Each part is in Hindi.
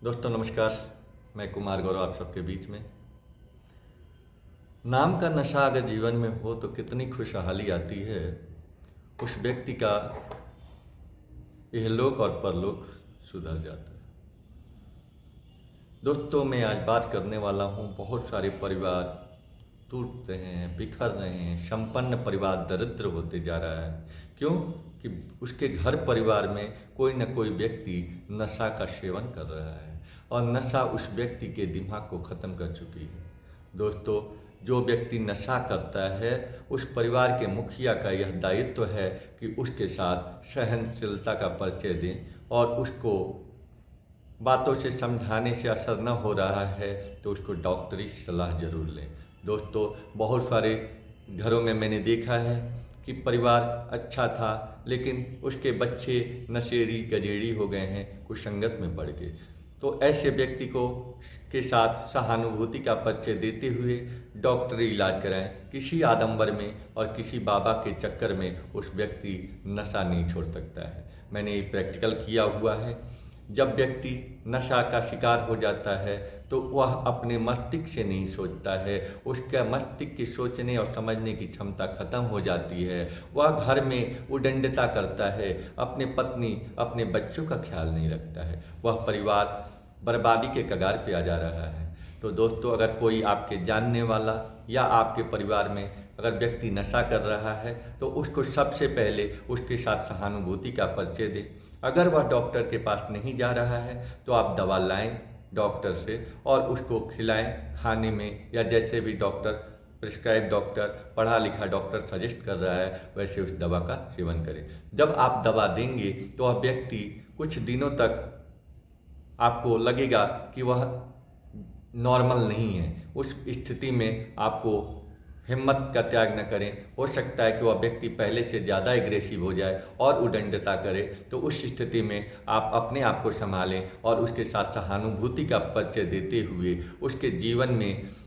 दोस्तों नमस्कार। मैं कुमार गौरव आप सबके बीच में। नाम का नशा अगर जीवन में हो तो कितनी खुशहाली आती है। उस व्यक्ति का इहलोक और परलोक सुधर जाता है। दोस्तों मैं आज बात करने वाला हूँ, बहुत सारे परिवार टूटते हैं, बिखर रहे हैं, संपन्न परिवार दरिद्र होते जा रहा है। क्यों? कि उसके घर परिवार में कोई न कोई व्यक्ति नशा का सेवन कर रहा है और नशा उस व्यक्ति के दिमाग को ख़त्म कर चुकी है। दोस्तों, जो व्यक्ति नशा करता है उस परिवार के मुखिया का यह दायित्व है कि उसके साथ सहनशीलता का परिचय दें और उसको बातों से समझाने से असर न हो रहा है तो उसको डॉक्टरी सलाह ज़रूर लें। दोस्तों, बहुत सारे घरों में मैंने देखा है कि परिवार अच्छा था लेकिन उसके बच्चे नशेड़ी गजेड़ी हो गए हैं, कुसंगत में पड़ गए। तो ऐसे व्यक्ति को के साथ सहानुभूति का परिचय देते हुए डॉक्टरी इलाज कराएं। किसी आडंबर में और किसी बाबा के चक्कर में उस व्यक्ति नशा नहीं छोड़ सकता है। मैंने ये प्रैक्टिकल किया हुआ है। जब व्यक्ति नशा का शिकार हो जाता है तो वह अपने मस्तिष्क से नहीं सोचता है, उसका मस्तिष्क की सोचने और समझने की क्षमता खत्म हो जाती है। वह घर में उदंडता करता है, अपने पत्नी अपने बच्चों का ख्याल नहीं रखता है। वह परिवार बर्बादी के कगार पे आ जा रहा है। तो दोस्तों, अगर कोई आपके जानने वाला या आपके परिवार में अगर व्यक्ति नशा कर रहा है तो उसको सबसे पहले उसके साथ सहानुभूति का परिचय दें। अगर वह डॉक्टर के पास नहीं जा रहा है तो आप दवा लाएं डॉक्टर से और उसको खिलाएं खाने में, या जैसे भी डॉक्टर प्रिस्क्राइब डॉक्टर पढ़ा लिखा डॉक्टर सजेस्ट कर रहा है वैसे उस दवा का सेवन करें। जब आप दवा देंगे तो वह व्यक्ति कुछ दिनों तक आपको लगेगा कि वह नॉर्मल नहीं है। उस स्थिति में आपको हिम्मत का त्याग न करें। हो सकता है कि वह व्यक्ति पहले से ज़्यादा एग्रेसिव हो जाए और उदंडता करे, तो उस स्थिति में आप अपने आप को संभालें और उसके साथ सहानुभूति का परिचय देते हुए उसके जीवन में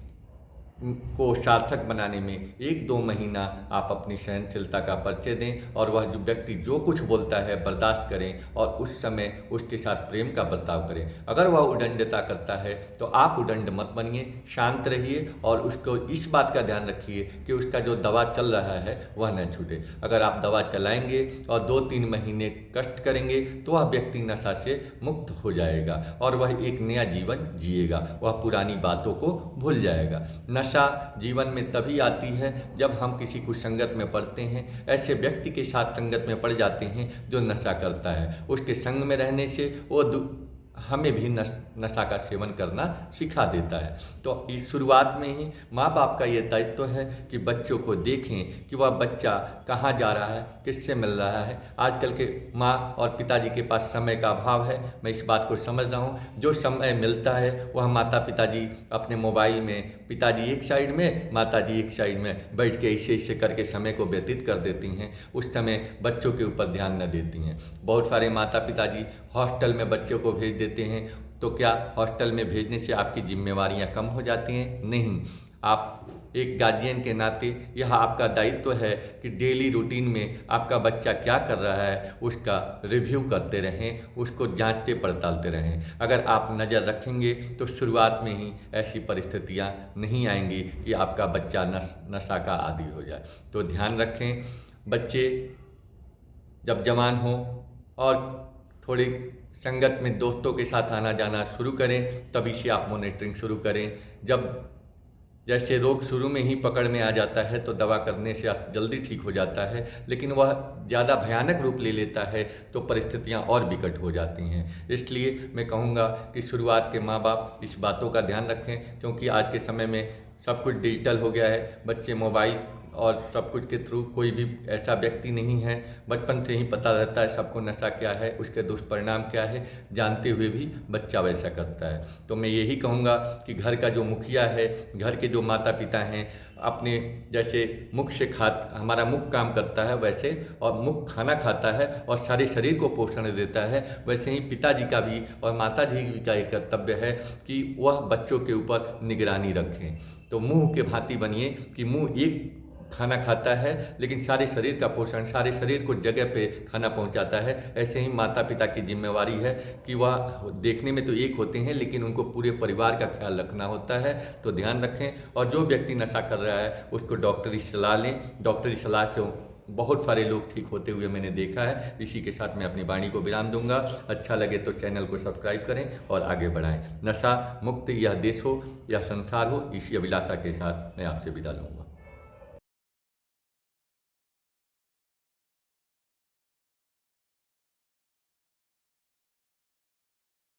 को सार्थक बनाने में 1-2 महीना आप अपनी सहनशीलता का परिचय दें और वह जो व्यक्ति जो कुछ बोलता है बर्दाश्त करें और उस समय उसके साथ प्रेम का बर्ताव करें। अगर वह उदंडता करता है तो आप उदंड मत बनिए, शांत रहिए और उसको इस बात का ध्यान रखिए कि उसका जो दवा चल रहा है वह न छूटे। अगर आप दवा चलाएंगे और 2-3 महीने कष्ट करेंगे तो वह व्यक्ति नशा से मुक्त हो जाएगा और वह एक नया जीवन जिएगा, वह पुरानी बातों को भूल जाएगा। नशा जीवन में तभी आती है जब हम किसी कुसंगत में पड़ते हैं, ऐसे व्यक्ति के साथ संगत में पड़ जाते हैं जो नशा करता है। उसके संग में रहने से वो हमें भी नशा का सेवन करना सिखा देता है। तो इस शुरुआत में ही माँ बाप का ये दायित्व है कि बच्चों को देखें कि वह बच्चा कहाँ जा रहा है, किससे मिल रहा है। आजकल के माँ और पिताजी के पास समय का अभाव है, मैं इस बात को समझ रहा हूँ। जो समय मिलता है वह माता पिताजी अपने मोबाइल में, पिताजी एक साइड में माताजी एक साइड में बैठ के ऐसे करके समय को व्यतीत कर देती हैं। उस समय बच्चों के ऊपर ध्यान न देती हैं। बहुत सारे माता पिताजी हॉस्टल में बच्चों को भेज देते हैं। तो क्या हॉस्टल में भेजने से आपकी जिम्मेवारियां कम हो जाती हैं? नहीं। आप एक गार्जियन के नाते यह आपका दायित्व है कि डेली रूटीन में आपका बच्चा क्या कर रहा है उसका रिव्यू करते रहें, उसको जांचते पड़तालते रहें। अगर आप नज़र रखेंगे तो शुरुआत में ही ऐसी परिस्थितियां नहीं आएंगी कि आपका बच्चा नशा का आदी हो जाए। तो ध्यान रखें, बच्चे जब जवान हो और थोड़ी संगत में दोस्तों के साथ आना जाना शुरू करें तभी से आप मॉनिटरिंग शुरू करें। जब जैसे रोग शुरू में ही पकड़ में आ जाता है तो दवा करने से जल्दी ठीक हो जाता है, लेकिन वह ज़्यादा भयानक रूप ले लेता है तो परिस्थितियां और विकट हो जाती हैं। इसलिए मैं कहूँगा कि शुरुआत के माँ बाप इस बातों का ध्यान रखें, क्योंकि आज के समय में सब कुछ डिजिटल हो गया है। बच्चे मोबाइल और सब कुछ के थ्रू, कोई भी ऐसा व्यक्ति नहीं है बचपन से ही पता रहता है सबको नशा क्या है, उसके दुष्परिणाम क्या है, जानते हुए भी बच्चा वैसा करता है। तो मैं यही कहूँगा कि घर का जो मुखिया है, घर के जो माता पिता हैं, अपने जैसे मुख से हमारा मुख काम करता है वैसे, और मुख खाना खाता है और सारे शरीर को पोषण देता है, वैसे ही पिताजी का भी और माताजी का एक कर्तव्य है कि वह बच्चों के ऊपर निगरानी रखें। तो मुँह के भांति बनिए कि मुँह एक खाना खाता है, लेकिन सारे शरीर का पोषण, सारे शरीर को जगह पे खाना पहुंचाता है। ऐसे ही माता पिता की जिम्मेवारी है कि वह देखने में तो एक होते हैं, लेकिन उनको पूरे परिवार का ख्याल रखना होता है। तो ध्यान रखें, और जो व्यक्ति नशा कर रहा है उसको डॉक्टरी सलाह लें। डॉक्टरी सलाह से बहुत सारे लोग ठीक होते हुए मैंने देखा है। इसी के साथ मैं अपनी वाणी को विराम दूंगा। अच्छा लगे तो चैनल को सब्सक्राइब करें और आगे बढ़ाएं। नशा मुक्त यह देश हो या संसार हो, इसी अभिलाषा के साथ मैं आपसे विदा लूँगा।